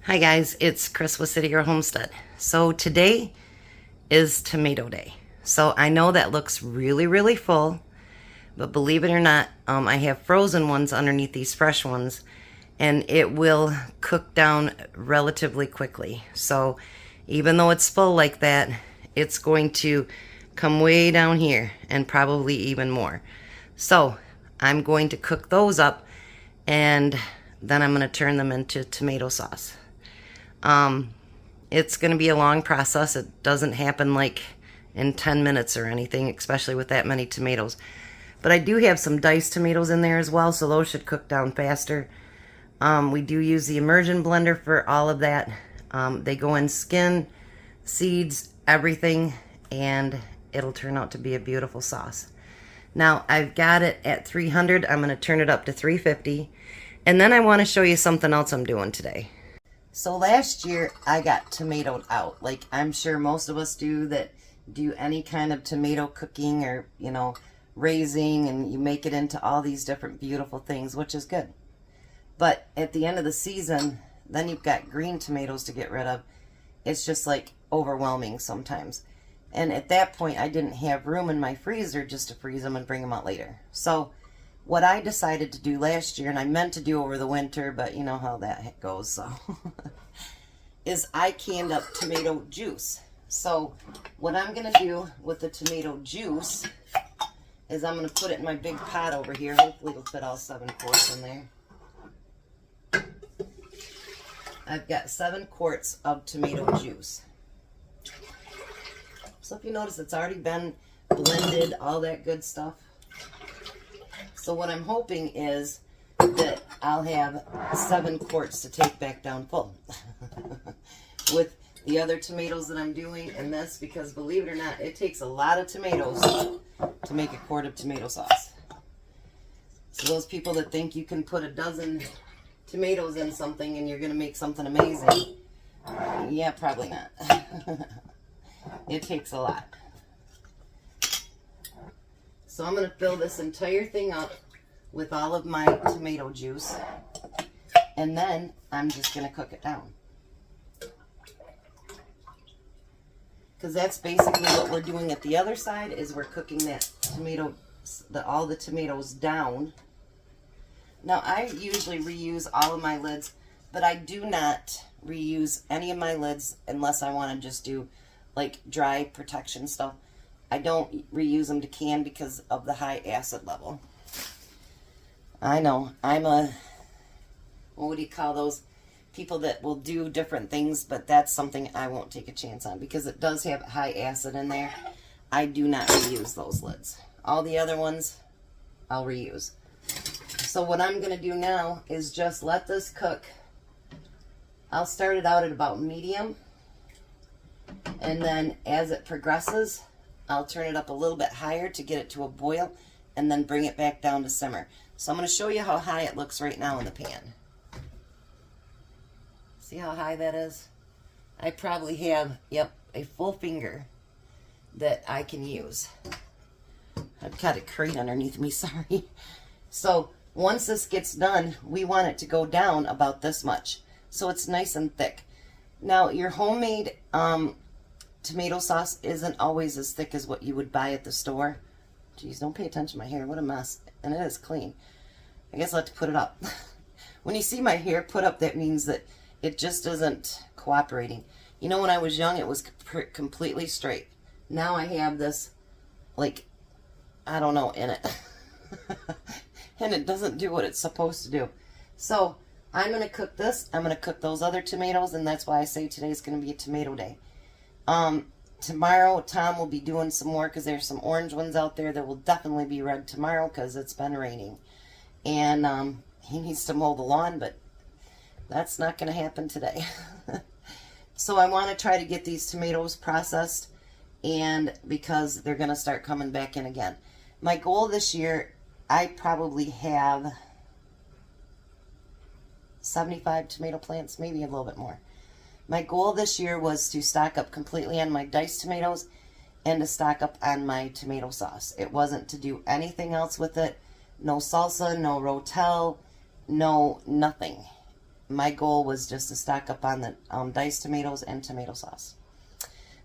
Hi guys, it's Chris with City Girl Homestead. So today is tomato day. So I know that looks really full, but believe it or not, I have frozen ones underneath these fresh ones, and it will cook down relatively quickly. So even though it's full like that, it's going to come way down here and probably even more. So I'm going to cook those up, and then I'm going to turn them into tomato sauce. It's going to be a long process. It doesn't happen like in 10 minutes or anything, especially with that many tomatoes. But I do have some diced tomatoes in there as well, so those should cook down faster. We do use the immersion blender for all of that. They go in skin, seeds, everything, and it'll turn out to be a beautiful sauce. Now, I've got it at 300. I'm going to turn it up to 350. And then I want to show you something else I'm doing today. So last year, I got tomatoed out, like I'm sure most of us do that do any kind of tomato cooking or, raising, and you make it into all these different beautiful things, which is good. But at the end of the season, then you've got green tomatoes to get rid of. It's just like overwhelming sometimes. And at that point, I didn't have room in my freezer just to freeze them and bring them out later. So what I decided to do last year, and I meant to do over the winter, but you know how that goes, so, is I canned up tomato juice. So what I'm going to do with the tomato juice is I'm going to put it in my big pot over here. Hopefully it'll fit all 7 quarts in there. I've got 7 quarts of tomato juice. So if you notice, it's already been blended, all that good stuff. So what I'm hoping is that I'll have 7 quarts to take back down full with the other tomatoes that I'm doing and this, because believe it or not, it takes a lot of tomatoes to make a quart of tomato sauce. So those people that think you can put a dozen tomatoes in something and you're going to make something amazing, yeah, probably not. It takes a lot. So I'm going to fill this entire thing up with all of my tomato juice, and then I'm just going to cook it down. Because that's basically what we're doing at the other side, is we're cooking that tomato, all the tomatoes down. Now I usually reuse all of my lids, but I do not reuse any of my lids unless I want to just do like dry protection stuff. I don't reuse them to can because of the high acid level. I know, I'm a, what do you call those people that will do different things, but that's something I won't take a chance on because it does have high acid in there. I do not reuse those lids. All the other ones, I'll reuse. So what I'm going to do now is just let this cook. I'll start it out at about medium, and then as it progresses, I'll turn it up a little bit higher to get it to a boil, and then bring it back down to simmer. So I'm going to show you how high it looks right now in the pan. See how high that is? I probably have, yep, a full finger that I can use. I've got a crate underneath me, sorry. So once this gets done, we want it to go down about this much, so it's nice and thick. Now your homemade tomato sauce isn't always as thick as what you would buy at the store. Jeez, don't pay attention to my hair. What a mess. And it is clean. I guess I'll have to put it up. When you see my hair put up, that means that it just isn't cooperating. You know, when I was young, it was completely straight. Now I have this, like, I don't know, in it. And it doesn't do what it's supposed to do. So I'm going to cook this. I'm going to cook those other tomatoes, and that's why I say today's going to be a tomato day. Tomorrow, Tom will be doing some more because there's some orange ones out there that will definitely be red tomorrow because it's been raining. And he needs to mow the lawn, but that's not going to happen today. So I want to try to get these tomatoes processed, and because they're going to start coming back in again. My goal this year, I probably have 75 tomato plants, maybe a little bit more. My goal this year was to stock up completely on my diced tomatoes and to stock up on my tomato sauce. It wasn't to do anything else with it. No salsa, no rotel, no nothing. my goal was just to stock up on the diced tomatoes and tomato sauce.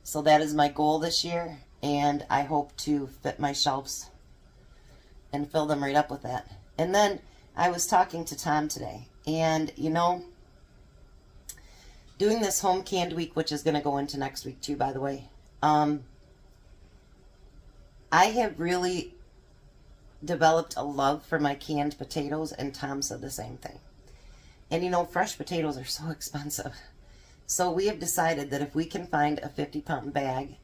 So that is my goal this year, and I hope to fit my shelves and fill them right up with that. And then I was talking to Tom today, and you know, doing this home canned week, which is going to go into next week too, by the way, I have really developed a love for my canned potatoes, and Tom said the same thing. And you know, fresh potatoes are so expensive. So we have decided that if we can find a 50-pound bag,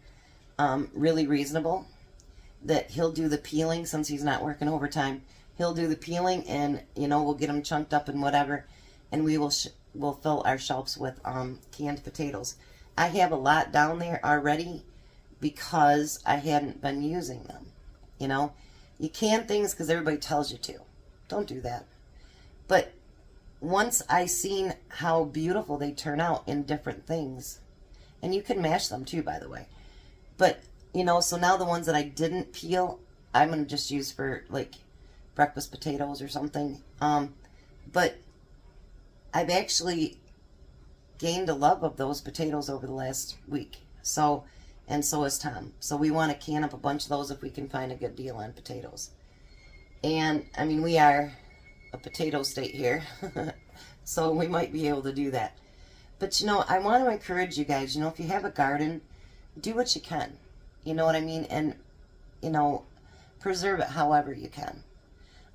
really reasonable, that he'll do the peeling since he's not working overtime. He'll do the peeling, and you know, we'll get them chunked up and whatever, and we will we'll fill our shelves with canned potatoes. I have a lot down there already because I hadn't been using them. You know, you can things because everybody tells you to. Don't do that. But once I seen how beautiful they turn out in different things, and you can mash them too, by the way. But you know, so now the ones that I didn't peel, I'm gonna just use for like breakfast potatoes or something. But I've actually gained a love of those potatoes over the last week. So, and so has Tom. So we want to can up a bunch of those if we can find a good deal on potatoes. And I mean, we are a potato state here, so we might be able to do that. But you know, I want to encourage you guys, you know, if you have a garden, do what you can. You know what I mean? And, you know, preserve it however you can.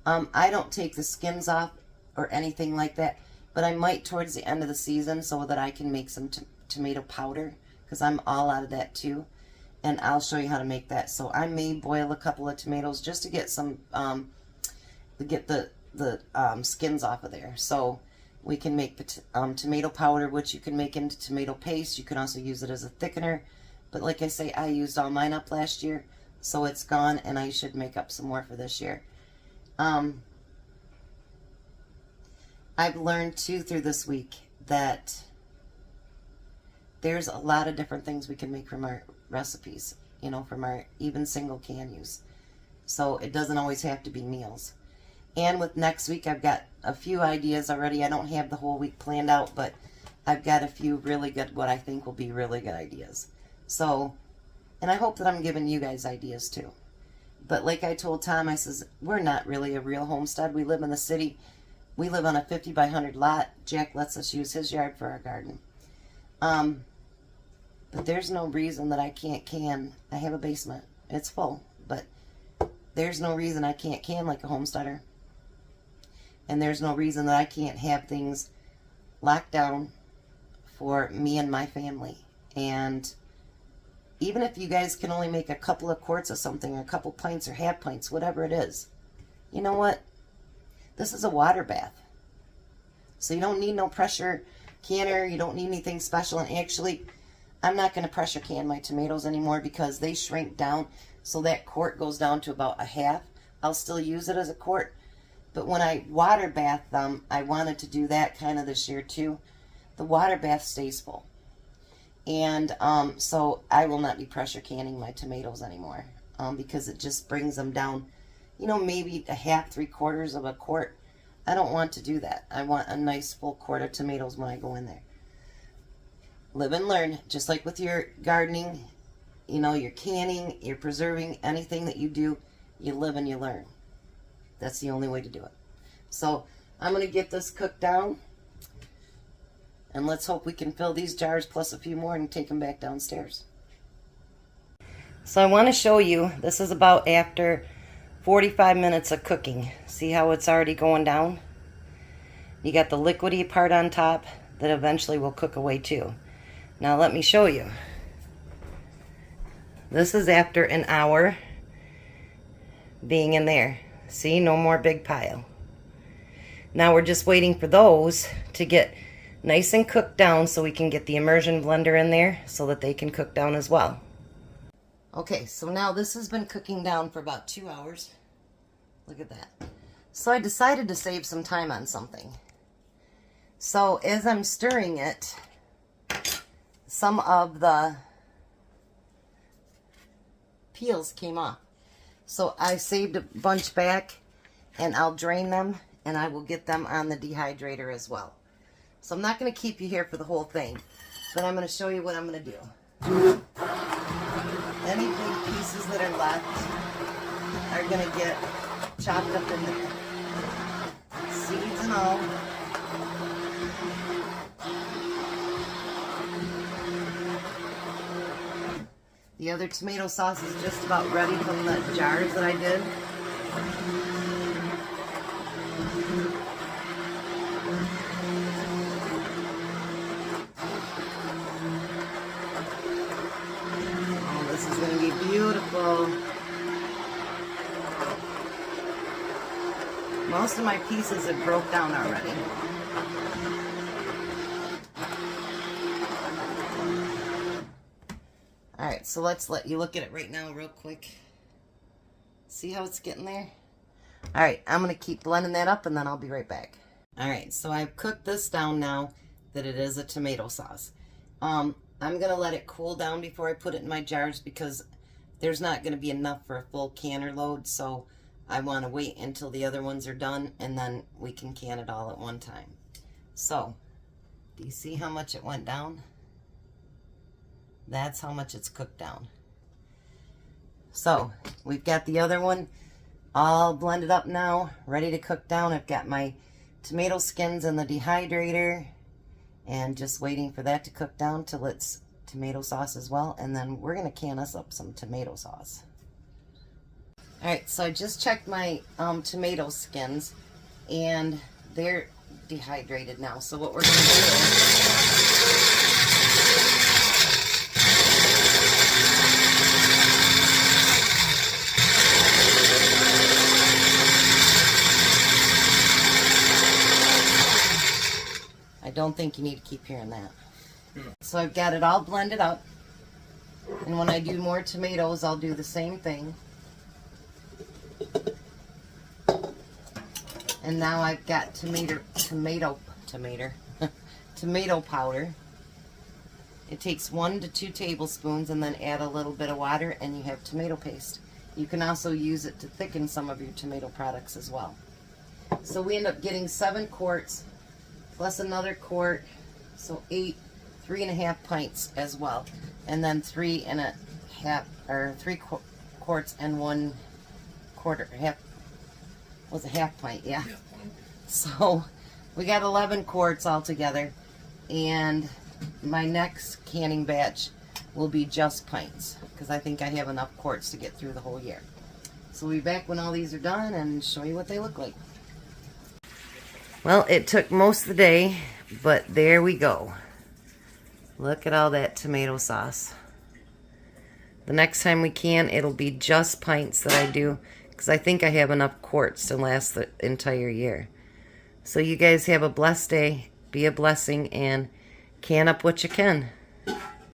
I don't take the skins off or anything like that, but I might towards the end of the season so that I can make some tomato powder, because I'm all out of that too. And I'll show you how to make that. So I may boil a couple of tomatoes just to get some, to get the skins off of there. So we can make tomato powder, which you can make into tomato paste. You can also use it as a thickener. But like I say, I used all mine up last year, so it's gone, and I should make up some more for this year. I've learned too through this week that there's a lot of different things we can make from our recipes, you know, from our even single can use. So it doesn't always have to be meals. And with next week, I've got a few ideas already. I don't have the whole week planned out, but I've got a few really good, what I think will be really good ideas. So, and I hope that I'm giving you guys ideas too. But like I told Tom, I says, we're not really a real homestead. We live in the city. We live on a 50 by 100 lot. Jack lets us use his yard for our garden. But there's no reason that I can't can. I have a basement. It's full. But there's no reason I can't can like a homesteader. And there's no reason that I can't have things locked down for me and my family. And even if you guys can only make a couple of quarts of something, or a couple pints or half pints, whatever it is, you know what? This is a water bath. So you don't need no pressure canner. You don't need anything special. And actually, I'm not going to pressure can my tomatoes anymore because they shrink down. So that quart goes down to about a half. I'll still use it as a quart. But when I water bath them, I wanted to do that kind of this year too. The water bath stays full. And so I will not be pressure canning my tomatoes anymore because it just brings them down, you know, maybe a half, 3/4 of a quart. I don't want to do that. I want a nice full quart of tomatoes when I go in there. Live and learn, just like with your gardening, you know, your canning, your preserving, anything that you do, you live and you learn. That's the only way to do it. So I'm going to get this cooked down. And let's hope we can fill these jars plus a few more and take them back downstairs. So I want to show you, this is about after 45 minutes of cooking. See how it's already going down? You got the liquidy part on top that eventually will cook away too. Now let me show you. This is after an hour being in there. See, no more big pile. Now we're just waiting for those to get nice and cooked down so we can get the immersion blender in there so that they can cook down as well. Okay, so now this has been cooking down for about 2 hours. Look at that. So I decided to save some time on something. So as I'm stirring it, some of the peels came off. So I saved a bunch back, and I'll drain them and I will get them on the dehydrator as well. So I'm not going to keep you here for the whole thing, but I'm going to show you what I'm going to do. Any big pieces that are left are going to get chopped up in there. Seeds and all. The other tomato sauce is just about ready from the jars that I did. Oh, this is going to be beautiful. Most of my pieces have broke down already. Alright, so let's let you look at it right now real quick. See how it's getting there? Alright, I'm going to keep blending that up and then I'll be right back. Alright, so I've cooked this down now that it is a tomato sauce. I'm going to let it cool down before I put it in my jars because there's not going to be enough for a full canner load, so I want to wait until the other ones are done and then we can can it all at one time. So, do you see how much it went down? That's how much it's cooked down. So, we've got the other one all blended up now, ready to cook down. I've got my tomato skins in the dehydrator and just waiting for that to cook down till it's tomato sauce as well. And then we're going to can us up some tomato sauce. Alright, so I just checked my tomato skins and they're dehydrated now. So what we're going to do is I don't think you need to keep hearing that. So I've got it all blended up. And when I do more tomatoes, I'll do the same thing. And now I've got tomato powder. It takes 1 to 2 tablespoons and then add a little bit of water and you have tomato paste. You can also use it to thicken some of your tomato products as well. So we end up getting 7 quarts plus another quart, so 8, 3.5 pints as well, and then 3.5 or 3 quarts and 1 quarter, was a half pint, yeah. So we got 11 quarts altogether, and my next canning batch will be just pints because I think I have enough quarts to get through the whole year. So we'll be back when all these are done and show you what they look like. Well, it took most of the day, but there we go. Look at all that tomato sauce. The next time we can, it'll be just pints that I do, because I think I have enough quarts to last the entire year. So you guys have a blessed day, be a blessing, and can up what you can.